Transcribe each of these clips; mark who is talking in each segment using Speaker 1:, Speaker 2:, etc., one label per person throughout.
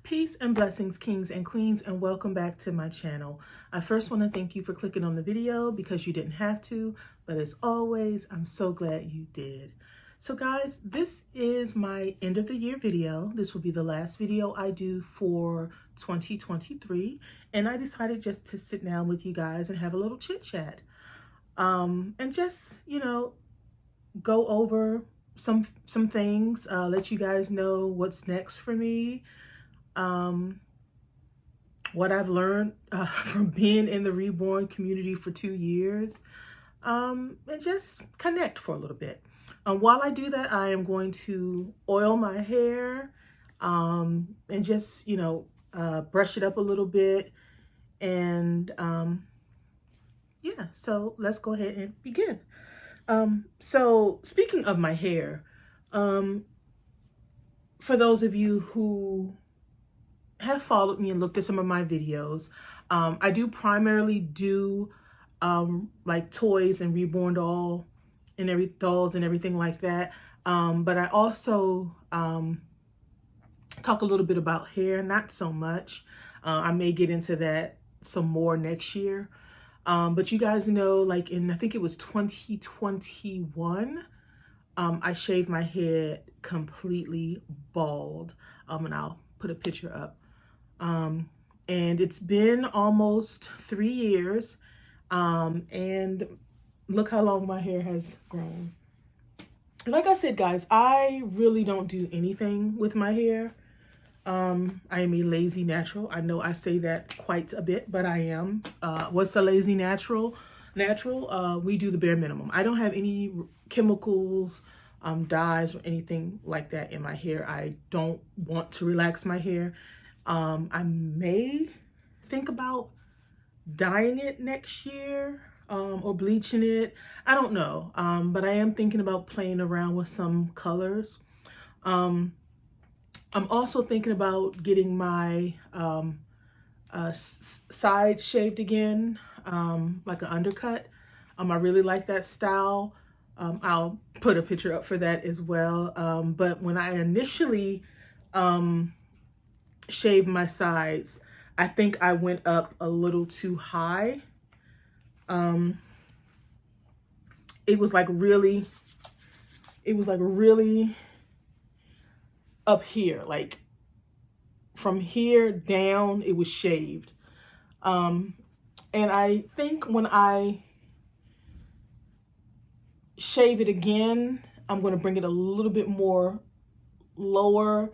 Speaker 1: Peace and blessings, kings and queens, and welcome back to my channel. I first want to thank you for clicking on the video because you didn't have to, but as always, I'm so glad you did. So guys, this is my end of the year video. This will be the last video I do for 2023, and I decided just to sit down with you guys and have a little chit chat. And just, go over some things, let you guys know what's next for me. What I've learned from being in the Reborn community for 2 years, and just connect for a little bit. While I do that, I am going to oil my hair and just, brush it up a little bit. And yeah, so let's go ahead and begin. So speaking of my hair, for those of you who have followed me and looked at some of my videos, I do primarily do like toys and Reborn dolls and everything like that. But I also talk a little bit about hair, not so much. I may get into that some more next year. But you guys know, like I think it was 2021, I shaved my head completely bald. And I'll put a picture up. And it's been almost 3 years. And look how long my hair has grown. Like I said, guys, I really don't do anything with my hair. I am a lazy natural. I know I say that quite a bit, but I am. What's a lazy natural? We do the bare minimum. I don't have any chemicals, dyes, or anything like that in my hair. I don't want to relax my hair. I may think about dyeing it next year, or bleaching it. I don't know. But I am thinking about playing around with some colors. I'm also thinking about getting my side shaved again, like an undercut. I really like that style. I'll put a picture up for that as well. But when I initially shaved my sides, I think I went up a little too high. It was like really up here, like from here down, it was shaved. And I think when I shave it again, I'm going to bring it a little bit more lower,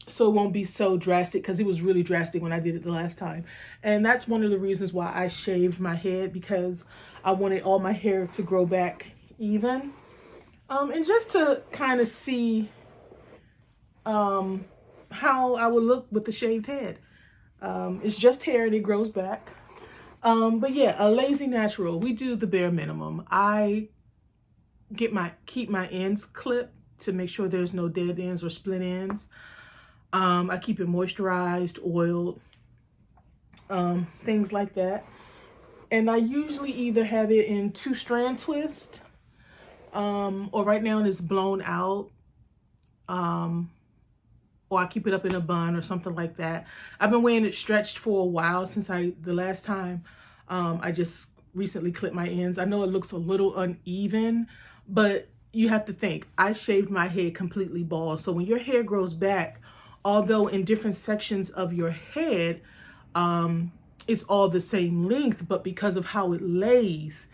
Speaker 1: so it won't be so drastic, because it was really drastic when I did it the last time. And that's one of the reasons why I shaved my head, because I wanted all my hair to grow back even. And just to kind of see how I would look with the shaved head. It's just hair and it grows back. But yeah, a lazy natural, we do the bare minimum. I keep my ends clipped to make sure there's no dead ends or split ends. I keep it moisturized, oiled, things like that. And I usually either have it in 2-strand twist, or right now it's blown out, or I keep it up in a bun or something like that. I've been wearing it stretched for a while since the last time I just recently clipped my ends. I know it looks a little uneven, but you have to think, I shaved my head completely bald. So when your hair grows back, although in different sections of your head, it's all the same length, but because of how it lays,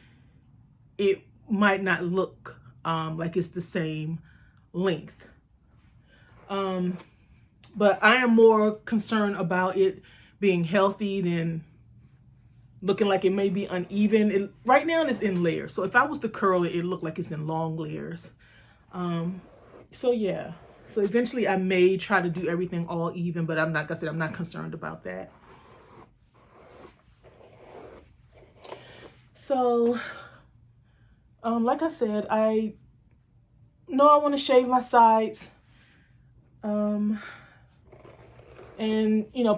Speaker 1: it might not look like it's the same length. But I am more concerned about it being healthy than looking like it may be uneven. Right now it's in layers. So if I was to curl it, it looked like it's in long layers. So yeah. So eventually I may try to do everything all even, but I'm not concerned about that. So, like I said, I know I want to shave my sides, and,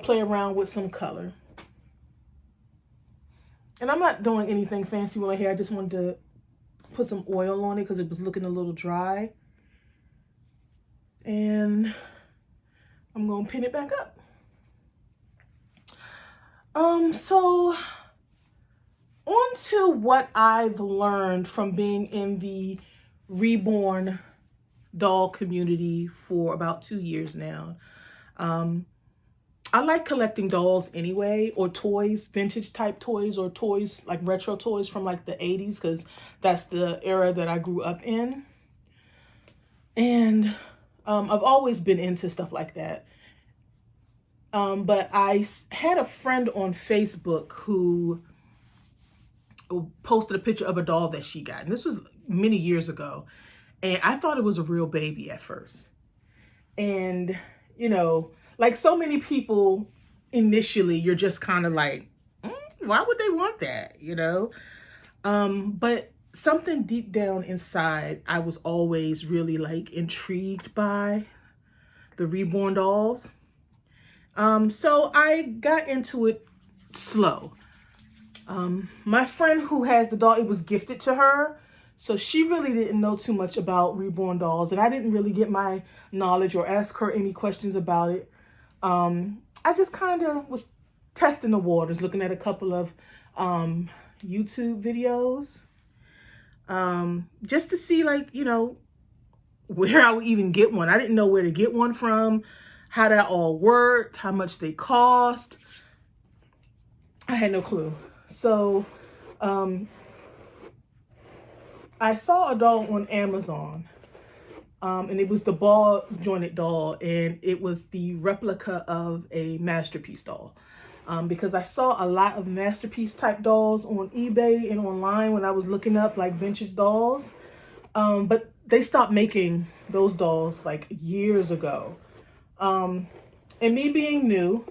Speaker 1: play around with some color. And I'm not doing anything fancy with my hair. I just wanted to put some oil on it because it was looking a little dry. And I'm going to pin it back up. So on to what I've learned from being in the Reborn doll community for about 2 years now. I like collecting dolls anyway, or toys, vintage type toys, or toys like retro toys from like the 80s, because that's the era that I grew up in. And I've always been into stuff like that. But I had a friend on Facebook who posted a picture of a doll that she got. And this was many years ago. And I thought it was a real baby at first. And, you know, like so many people, initially, you're just kind of like, why would they want that, you know? But something deep down inside, I was always really like intrigued by the Reborn dolls. So I got into it slow. My friend who has the doll, it was gifted to her. So she really didn't know too much about Reborn dolls, and I didn't really get my knowledge or ask her any questions about it. I just kind of was testing the waters, looking at a couple of YouTube videos, just to see, like, you know, where I would even get one. I didn't know where to get one from, how that all worked, how much they cost. I had no clue. So I saw a doll on Amazon, and it was the ball jointed doll, and it was the replica of a Masterpiece doll. Because I saw a lot of Masterpiece type dolls on eBay and online when I was looking up like vintage dolls. But they stopped making those dolls like years ago. And me being new,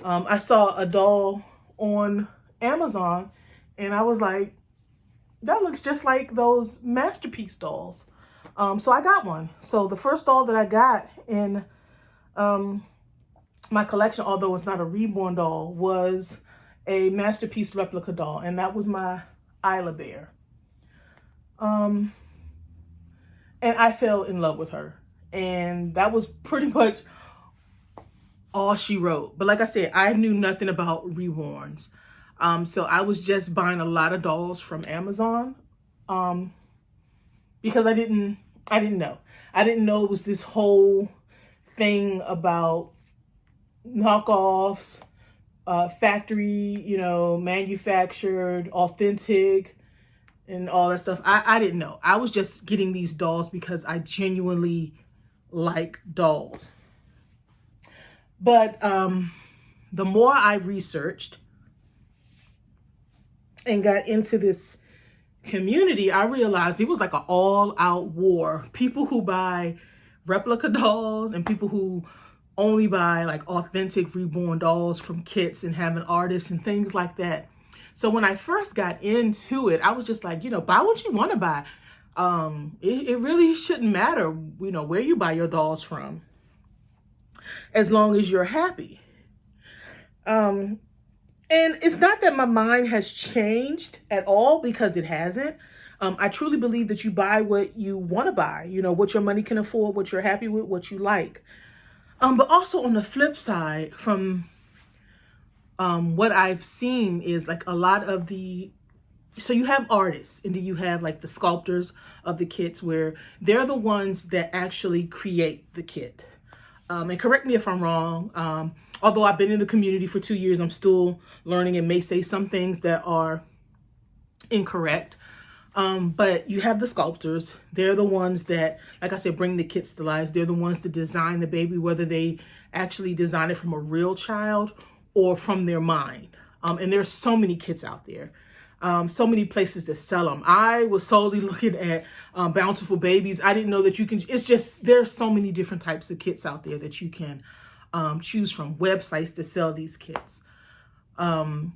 Speaker 1: I saw a doll on Amazon, and I was like, that looks just like those Masterpiece dolls. So I got one. So the first doll that I got in my collection, although it's not a Reborn doll, was a Masterpiece replica doll, and that was my Isla Bear. And I fell in love with her, and that was pretty much all she wrote. But like I said, I knew nothing about Reborns. So I was just buying a lot of dolls from Amazon, because I didn't know. I didn't know it was this whole thing about knockoffs, factory, you know, manufactured, authentic, and all that stuff. I didn't know. I was just getting these dolls because I genuinely like dolls. But the more I researched and got into this community, I realized it was like an all-out war. People who buy replica dolls and people who only buy like authentic Reborn dolls from kits and having artists and things like that. So when I first got into it, I was just like, you know, buy what you want to buy. It really shouldn't matter, you know, where you buy your dolls from, as long as you're happy. And it's not that my mind has changed at all, because it hasn't. I truly believe that you buy what you want to buy, you know, what your money can afford, what you're happy with, what you like. But also on the flip side, from what I've seen is like a lot of so you have artists, and then you have like the sculptors of the kits, where they're the ones that actually create the kit. And correct me if I'm wrong. Although I've been in the community for 2 years, I'm still learning and may say some things that are incorrect. But you have the sculptors. They're the ones that, like I said, bring the kits to life. They're the ones that design the baby, whether they actually design it from a real child or from their mind. And there's so many kits out there. So many places that sell them. I was solely looking at Bountiful Babies. I didn't know that you can, it's just, there's so many different types of kits out there that you can choose from, websites that sell these kits. And,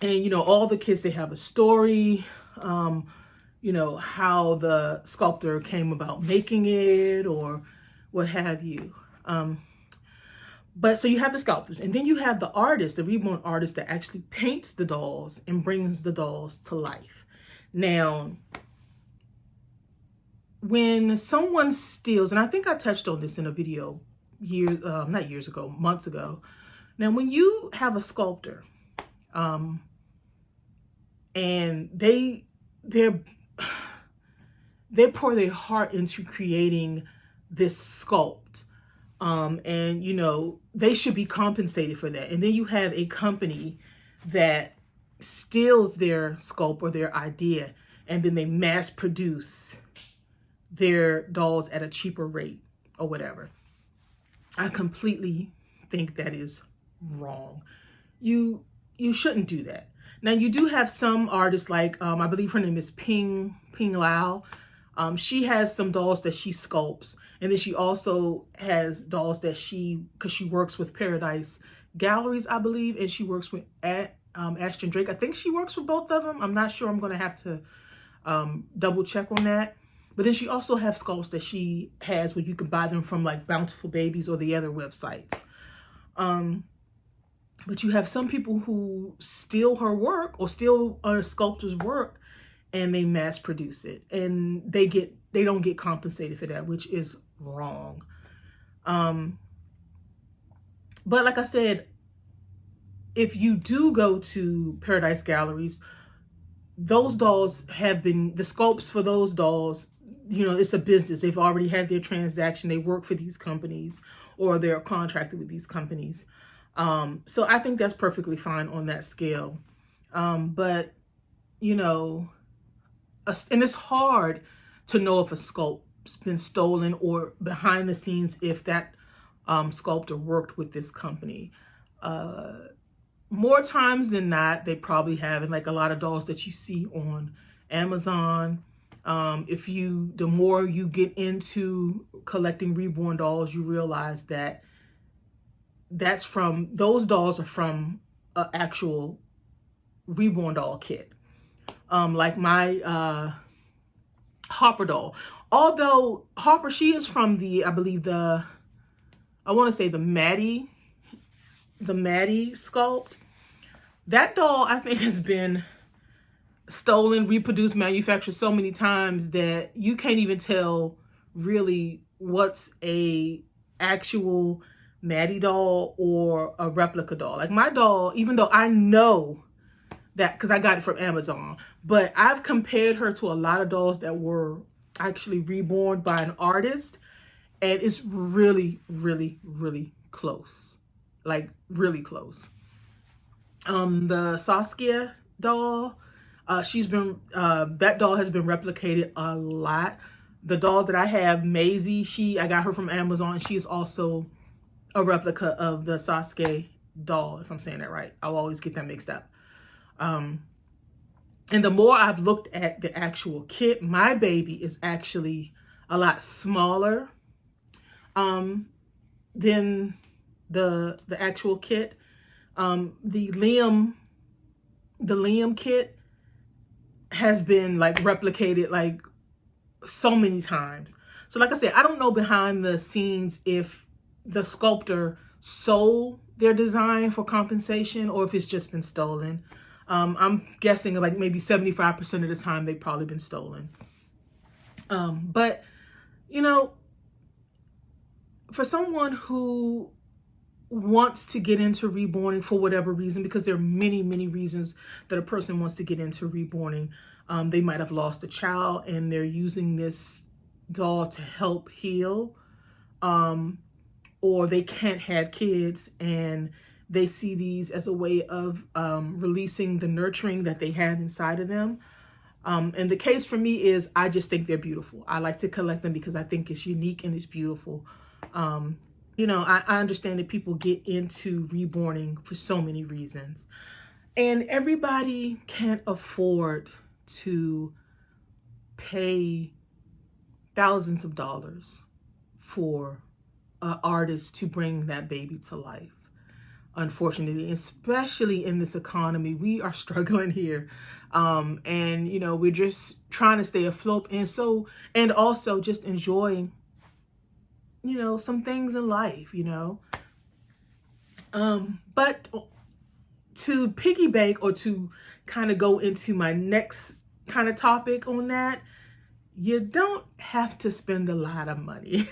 Speaker 1: you know, all the kits, they have a story, you know, how the sculptor came about making it or what have you. But so you have the sculptors, and then you have the artist, the Reborn artist, that actually paints the dolls and brings the dolls to life. Now, when someone steals, and I think I touched on this in a video not years ago, months ago. Now, when you have a sculptor, and they pour their heart into creating this sculpt, and they should be compensated for that. And then you have a company that steals their sculpt or their idea, and then they mass produce their dolls at a cheaper rate or whatever. I completely think that is wrong. You shouldn't do that. Now, you do have some artists like, I believe her name is Ping Lao. She has some dolls that she sculpts. And then she also has dolls that because she works with Paradise Galleries, I believe. And she works with Ashton Drake. I think she works with both of them. I'm not sure. I'm going to have to double check on that. But then she also has sculpts that she has where you can buy them from like Bountiful Babies or the other websites. But you have some people who steal her work or steal a sculptor's work, and they mass produce it, and they don't get compensated for that, which is wrong. But like I said, if you do go to Paradise Galleries, those dolls have been, the sculpts for those dolls, it's a business. They've already had their transaction. They work for these companies, or they're contracted with these companies. So I think that's perfectly fine on that scale. But, and it's hard to know if a sculpt's been stolen, or behind the scenes, if that sculptor worked with this company. More times than not, they probably have. And like a lot of dolls that you see on Amazon, the more you get into collecting Reborn dolls, you realize that those dolls are from an actual Reborn doll kit. Like my Harper doll. Although Harper, she is from I want to say the Maddie sculpt. That doll, I think, has been stolen, reproduced, manufactured so many times that you can't even tell really what's a actual Maddie doll or a replica doll. Like my doll, even though I know that because I got it from Amazon, but I've compared her to a lot of dolls that were actually reborn by an artist, and it's really, really, really close. Like really close. The Saskia doll, that doll has been replicated a lot. The doll that I have, Maisie, I got her from Amazon. She is also a replica of the Sasuke doll, if I'm saying that right. I'll always get that mixed up. And the more I've looked at the actual kit, my baby is actually a lot smaller than the actual kit. The Liam kit has been like replicated like so many times. So like I said, I don't know behind the scenes if the sculptor sold their design for compensation or if it's just been stolen. I'm guessing like maybe 75% of the time they've probably been stolen. But for someone who wants to get into reborning for whatever reason, because there are many, many reasons that a person wants to get into reborning. They might have lost a child and they're using this doll to help heal. Or they can't have kids and they see these as a way of releasing the nurturing that they have inside of them. And the case for me is I just think they're beautiful. I like to collect them because I think it's unique and it's beautiful. I understand that people get into reborning for so many reasons. And everybody can't afford to pay thousands of dollars for an artist to bring that baby to life. Unfortunately, especially in this economy, we are struggling here. And we're just trying to stay afloat and also just enjoy some things in life, but to piggyback or to kind of go into my next kind of topic on that, you don't have to spend a lot of money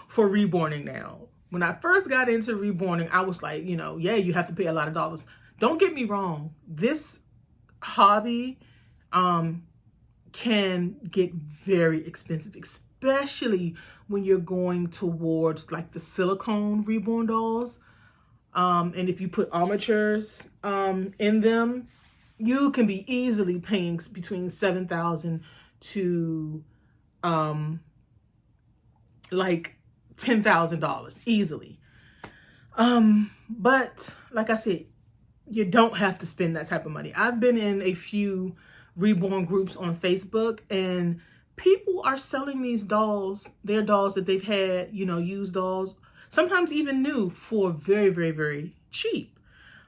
Speaker 1: for reborning now. When I first got into reborning, I was like, yeah, you have to pay a lot of dollars. Don't get me wrong. This hobby can get very expensive, especially when you're going towards like the silicone reborn dolls. And if you put armatures in them, you can be easily paying between $7,000 to like $10,000 easily. But like I said, you don't have to spend that type of money. I've been in a few reborn groups on Facebook, and people are selling these dolls, their dolls that they've had, used dolls, sometimes even new, for very, very, very cheap.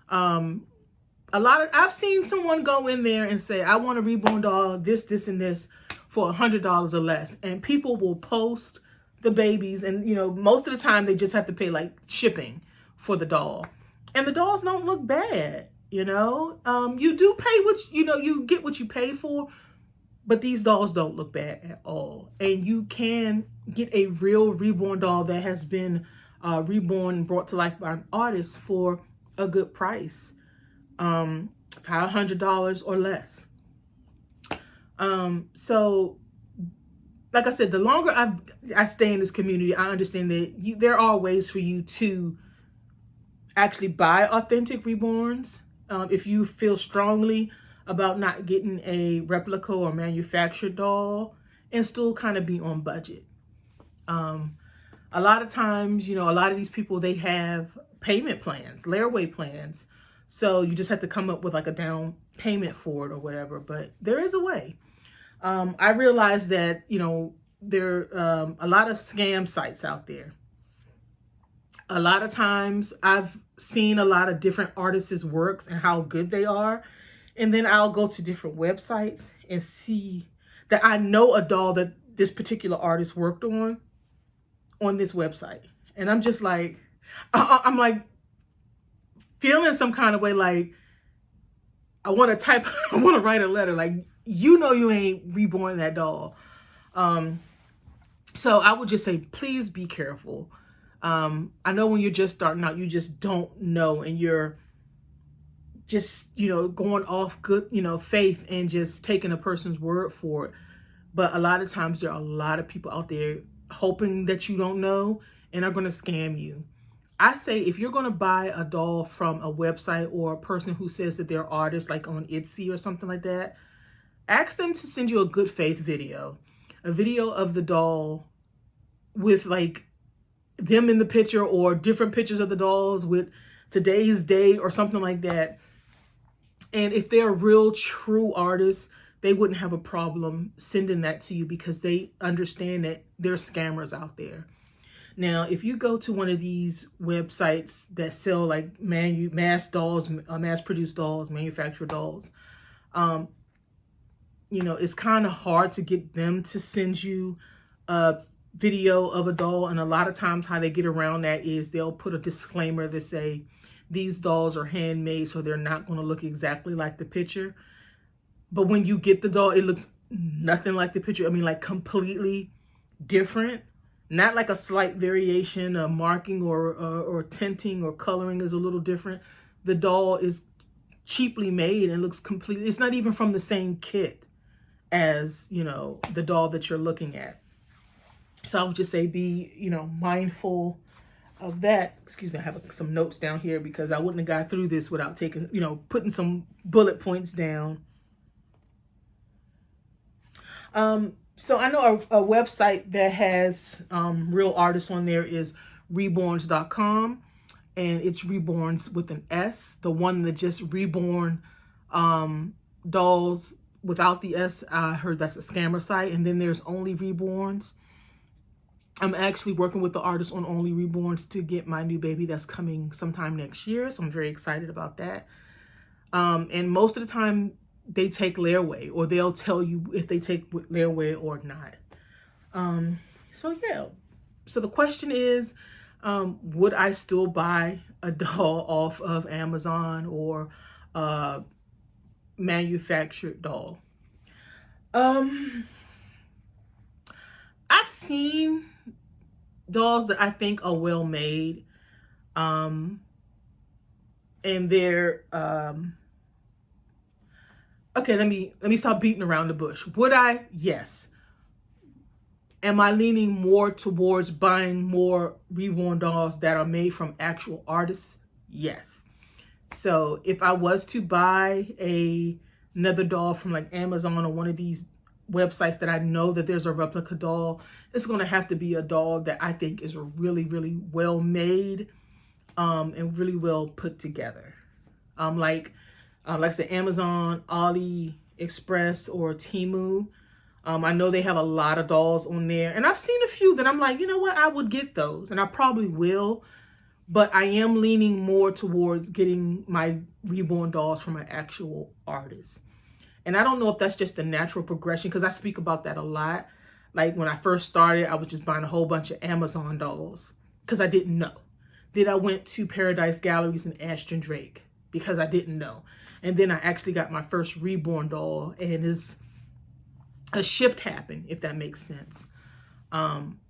Speaker 1: I've seen someone go in there and say, I want a reborn doll, this, and this, for $100 or less. And people will post the babies, and most of the time they just have to pay like shipping for the doll. And the dolls don't look bad, you do pay you get what you pay for, but these dolls don't look bad at all. And you can get a real reborn doll that has been reborn and brought to life by an artist for a good price, $500 or less. So like I said, the longer I stay in this community, I understand that there are ways for you to actually buy authentic reborns. If you feel strongly about not getting a replica or manufactured doll and still kind of be on budget. A lot of times, a lot of these people, they have payment plans, layaway plans. So you just have to come up with like a down payment for it or whatever, but there is a way. I realize that, there are a lot of scam sites out there. A lot of times I've seen a lot of different artists' works and how good they are. And then I'll go to different websites and see that I know a doll that this particular artist worked on this website. And I'm just like, I'm like feeling some kind of way, like I want to write a letter, like, you ain't reborn that doll. So I would just say, please be careful. I know when you're just starting out, you just don't know, and you're just, going off good, faith and just taking a person's word for it. But a lot of times there are a lot of people out there hoping that you don't know and are going to scam you. I say, if you're going to buy a doll from a website or a person who says that they're artists, like on Etsy or something like that, ask them to send you a good faith video, a video of the doll with like them in the picture or different pictures of the dolls with today's date or something like that. And if they're real true artists, they wouldn't have a problem sending that to you because they understand that there's scammers out there. Now, if you go to one of these websites that sell like mass dolls, mass-produced dolls, manufactured dolls, it's kind of hard to get them to send you a video of a doll. And a lot of times how they get around that is they'll put a disclaimer that say, these dolls are handmade, so they're not going to look exactly like the picture. But when you get the doll, it looks nothing like the picture. I mean, like completely different. Not like a slight variation, a marking or tinting or coloring is a little different. The doll is cheaply made and looks completely, it's not even from the same kit as, the doll that you're looking at. So I would just say be, mindful of that. Excuse me, I have some notes down here because I wouldn't have got through this without taking, putting some bullet points down. So I know a website that has real artists on there is reborns.com, and it's Reborns with an S. The one that just reborn dolls without the S, I heard that's a scammer site. And then there's Only Reborns. I'm actually working with the artist on Only Reborns to get my new baby that's coming sometime next year. So I'm very excited about that. And most of the time they take layaway, or they'll tell you if they take layaway or not. So yeah. So the question is, would I still buy a doll off of Amazon or a manufactured doll? I've seen dolls that I think are well made. And they're okay, let me stop beating around the bush. Would I? Yes. Am I leaning more towards buying more Reborn dolls that are made from actual artists? Yes. So if I was to buy another doll from like Amazon or one of these websites that I know that there's a replica doll, it's going to have to be a doll that I think is really, really well made, and really well put together. Like I said, Amazon, AliExpress, or Temu. I know they have a lot of dolls on there, and I've seen a few that I'm like, you know what, I would get those, and I probably will. But I am leaning more towards getting my Reborn dolls from an actual artist. And I don't know if that's just a natural progression, because I speak about that a lot. Like when I first started, I was just buying a whole bunch of Amazon dolls because I didn't know. Then I went to Paradise Galleries and Ashton Drake because I didn't know. And then I actually got my first Reborn doll, and a shift happened, if that makes sense.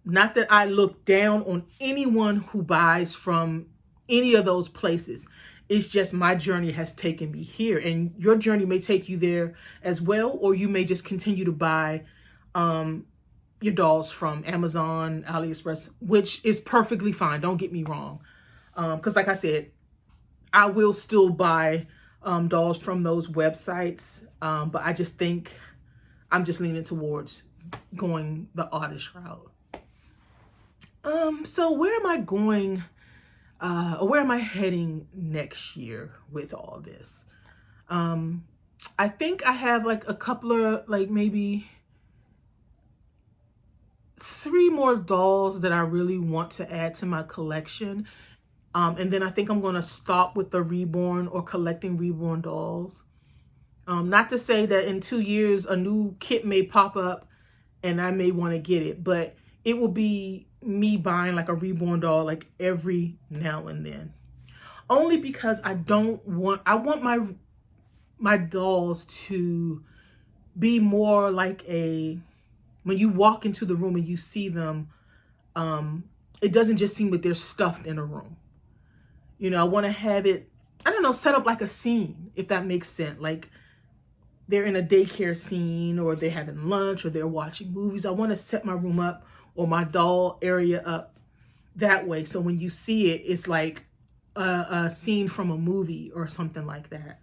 Speaker 1: Not that I look down on anyone who buys from any of those places. It's just my journey has taken me here, and your journey may take you there as well, or you may just continue to buy your dolls from Amazon, AliExpress, which is perfectly fine. Don't get me wrong. Because like I said, I will still buy dolls from those websites, but I just think I'm just leaning towards going the artist route. So where am I going, or where am I heading next year with all this? I think I have like a couple of, like maybe 3 more dolls that I really want to add to my collection. And then I think I'm going to stop with the Reborn or collecting Reborn dolls. Not to say that in 2 years a new kit may pop up and I may want to get it, but it will be me buying like a Reborn doll like every now and then. Only because I want my dolls to be more like when you walk into the room and you see them, it doesn't just seem like they're stuffed in a room. You know, I want to have it, I don't know, set up like a scene, if that makes sense. Like they're in a daycare scene, or they're having lunch, or they're watching movies. I want to set my room up or my doll area up that way. So when you see it, it's like a scene from a movie or something like that.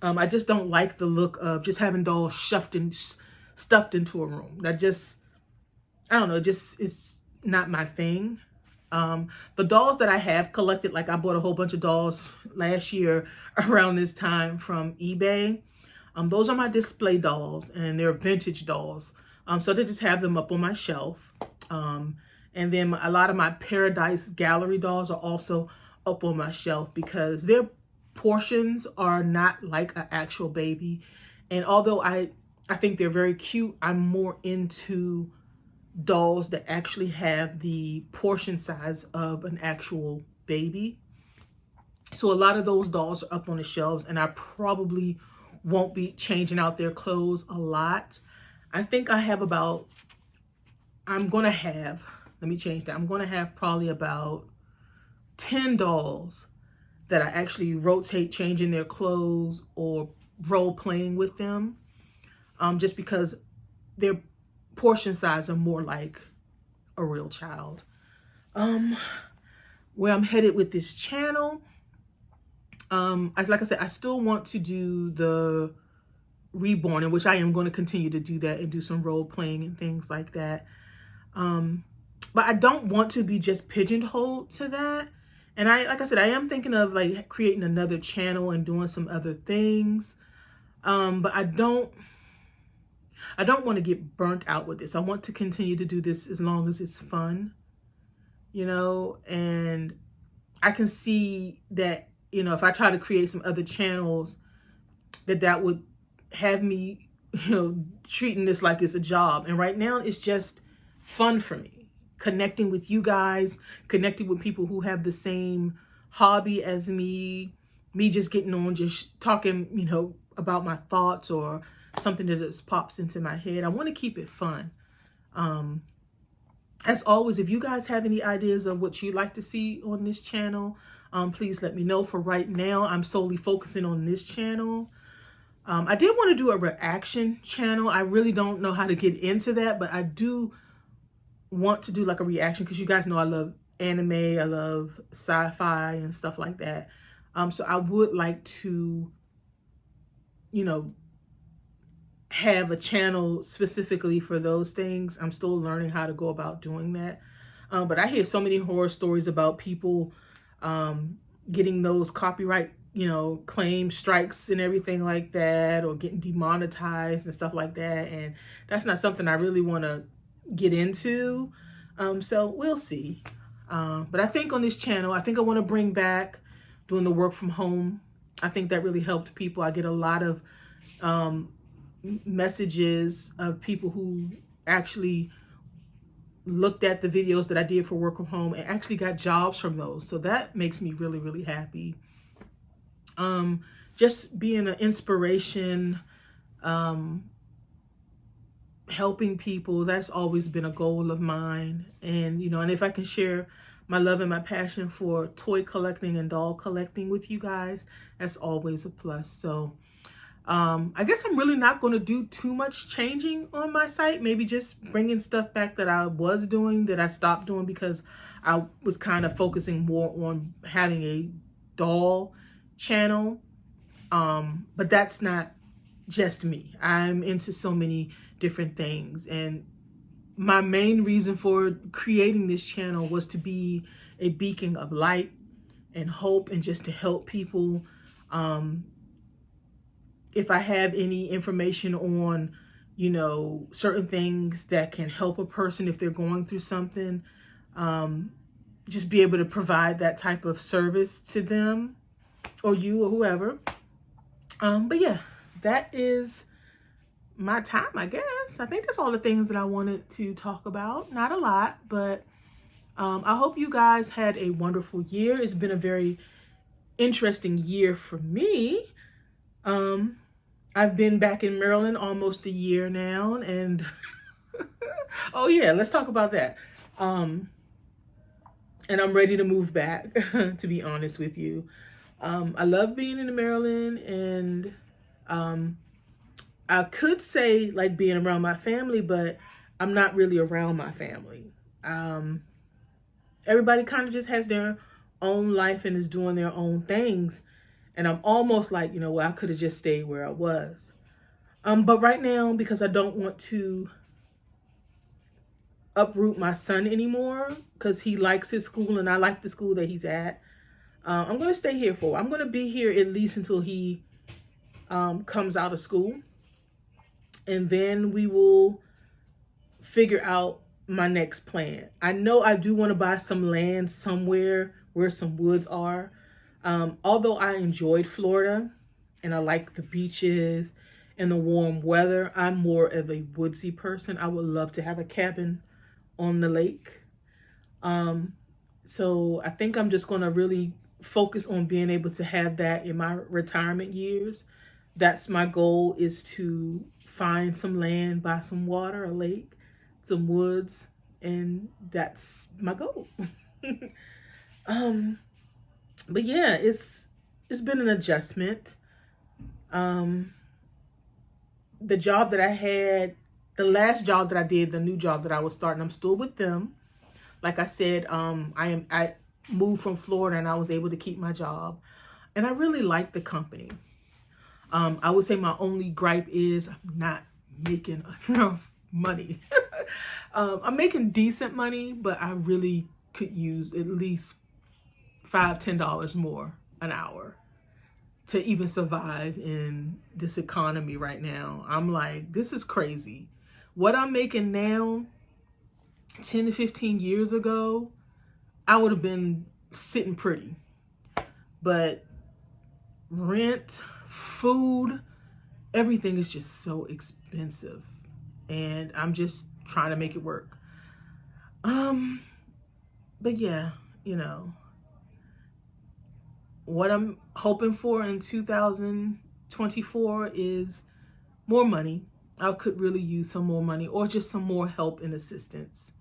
Speaker 1: I just don't like the look of just having dolls stuffed into a room. That just, I don't know, it's not my thing. The dolls that I have collected, like I bought a whole bunch of dolls last year around this time from eBay. Those are my display dolls, and they're vintage dolls. So they just have them up on my shelf. And then a lot of my Paradise Gallery dolls are also up on my shelf because their portions are not like an actual baby. And although I think they're very cute, I'm more into dolls that actually have the portion size of an actual baby. So a lot of those dolls are up on the shelves, and I probably won't be changing out their clothes a lot. I think I have about, let me change that. I'm going to have probably about 10 dolls that I actually rotate changing their clothes or role playing with them. Just because their portion size are more like a real child. Where I'm headed with this channel, like I said, I still want to do the Reborn, in which I am going to continue to do that and do some role playing and things like that. But I don't want to be just pigeonholed to that. And like I said, I am thinking of like creating another channel and doing some other things. But I don't want to get burnt out with this. I want to continue to do this as long as it's fun, you know, and I can see that, you know, if I try to create some other channels, that would have me, you know, treating this like it's a job. And right now it's just fun for me, connecting with you guys, connecting with people who have the same hobby as me just getting on, just talking, you know, about my thoughts or something that just pops into my head. I want to keep it fun. As always, if you guys have any ideas of what you'd like to see on this channel, please let me know. For right now, I'm solely focusing on this channel. I did want to do a reaction channel. I really don't know how to get into that, but I do want to do like a reaction because you guys know I love anime, I love sci-fi and stuff like that. So I would like to, you know, have a channel specifically for those things. I'm still learning how to go about doing that. But I hear so many horror stories about people getting those copyright, you know, claim strikes and everything like that, or getting demonetized and stuff like that. And that's not something I really want to get into. So we'll see. But I think on this channel, I think I want to bring back doing the work from home. I think that really helped people. I get a lot of messages of people who actually looked at the videos that I did for work from home and actually got jobs from those. So that makes me really, really happy. Just being an inspiration, helping people, that's always been a goal of mine. And, you know, and if I can share my love and my passion for toy collecting and doll collecting with you guys, that's always a plus. So I guess I'm really not going to do too much changing on my site. Maybe just bringing stuff back that I was doing that I stopped doing because I was kind of focusing more on having a doll channel. But that's not just me. I'm into so many different things. And my main reason for creating this channel was to be a beacon of light and hope, and just to help people. If I have any information on, you know, certain things that can help a person if they're going through something, just be able to provide that type of service to them or you or whoever. But yeah, that is my time, I guess. I think that's all the things that I wanted to talk about. Not a lot, but I hope you guys had a wonderful year. It's been a very interesting year for me. I've been back in Maryland almost a year now, and oh yeah, let's talk about that. And I'm ready to move back, to be honest with you. I love being in Maryland, and I could say like being around my family, but I'm not really around my family. Everybody kind of just has their own life and is doing their own things. And I'm almost like, you know, well, I could have just stayed where I was. But right now, because I don't want to uproot my son anymore, because he likes his school and I like the school that he's at, I'm going to stay here for. I'm going to be here at least until he comes out of school. And then we will figure out my next plan. I know I do want to buy some land somewhere where some woods are. Although I enjoyed Florida and I like the beaches and the warm weather, I'm more of a woodsy person. I would love to have a cabin on the lake. So I think I'm just going to really focus on being able to have that in my retirement years. That's my goal, is to find some land, buy some water, a lake, some woods, and that's my goal. But yeah, it's been an adjustment. The job that I had, the last job that I did, the new job that I was starting, I'm still with them. Like I said, I moved from Florida and I was able to keep my job, and I really like the company. I would say my only gripe is I'm not making enough money. I'm making decent money, but I really could use at least $5-10 more an hour to even survive in this economy right now. I'm like, this is crazy. What I'm making now, 10 to 15 years ago, I would have been sitting pretty. But rent, food, everything is just so expensive. And I'm just trying to make it work. But yeah, you know, what I'm hoping for in 2024 is more money. I could really use some more money, or just some more help and assistance.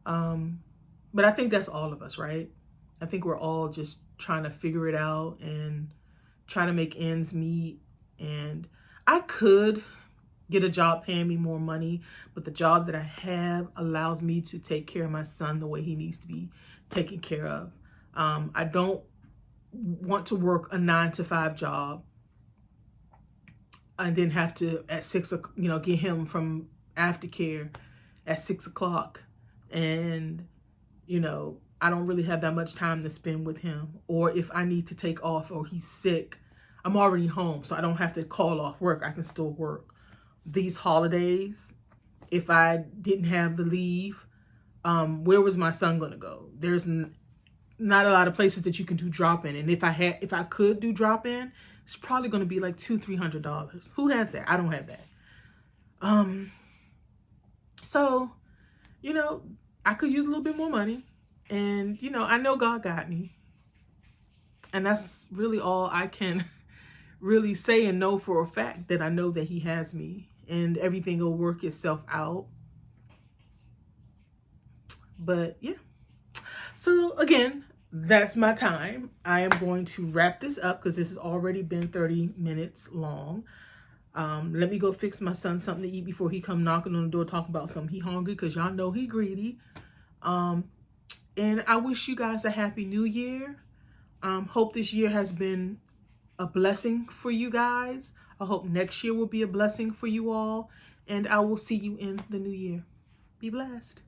Speaker 1: But I think that's all of us, right? I think we're all just trying to figure it out and trying to make ends meet. And I could get a job paying me more money, but the job that I have allows me to take care of my son the way he needs to be taken care of. I don't want to work a 9 to 5 job and then have to at 6, get him from aftercare at 6 o'clock. And, I don't really have that much time to spend with him. Or if I need to take off or he's sick, I'm already home, so I don't have to call off work. I can still work. These holidays, if I didn't have the leave, where was my son going to go? There's not a lot of places that you can do drop-in. And if I could do drop-in, it's probably going to be like $200-300. Who has that? I don't have that. So, I could use a little bit more money. And, I know God got me. And that's really all I can really say and know for a fact, that I know that he has me and everything will work itself out. But yeah. So again, that's my time. I am going to wrap this up because this has already been 30 minutes long. Let me go fix my son something to eat before he come knocking on the door talking about something. He hungry because y'all know he greedy. And I wish you guys a happy new year. Hope this year has been a blessing for you guys. I hope next year will be a blessing for you all. And I will see you in the new year. Be blessed.